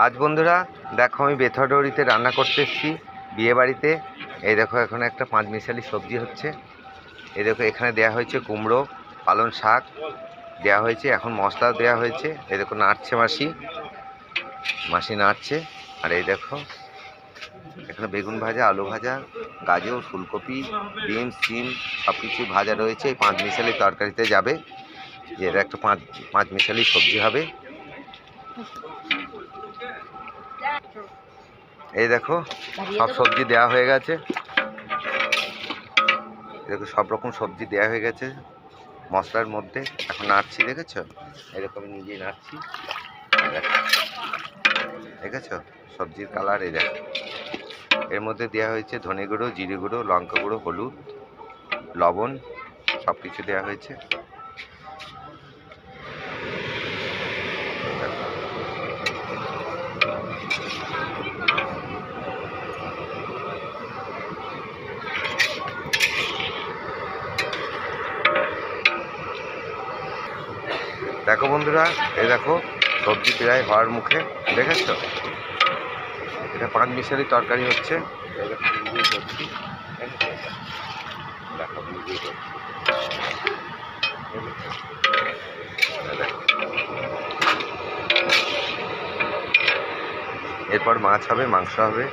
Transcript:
আজ বন্ধুরা দেখো আমি বেথরডরিতে রান্না করতে এসেছি বিয়ে বাড়িতে। এই দেখো এখানে একটা পাঁচমিশালি সবজি হচ্ছে। এই দেখো এখানে দেয়া হয়েছে কুমড়ো, পালং শাক দেয়া হয়েছে, এখন মশলা দেয়া হয়েছে। এই দেখো নাড়ছে মাসি নাড়ছে। আর এই দেখো এখানে বেগুন ভাজা, আলু ভাজা, গাজর, ফুলকপি, বিন, সিম সব কিছু ভাজা রয়েছে। এই পাঁচমিশালি তরকারিতে যাবে, এটা একটা পাঁচমিশালি সবজি হবে। এই দেখো সব সবজি দেওয়া হয়ে গেছে। দেখো সব রকম সবজি দেওয়া হয়ে গেছে মশলার মধ্যে। এখন নাড়ছি, দেখেছো? এরকম নিজেই নাড়ছি, দেখেছো সবজির কালার? এই দেখো এর মধ্যে দেওয়া হয়েছে ধনে গুঁড়ো, জিরে গুঁড়ো, লঙ্কা গুঁড়ো, হলুদ, লবণ সব কিছু দেওয়া হয়েছে। দেখো বন্ধুরা, এই দেখো সবজি প্রায় হওয়ার মুখে, দেখেছো? এটা পাঁচমিশালি তরকারি হচ্ছে। দেখো এরপর মাছ হবে, মাংস হবে।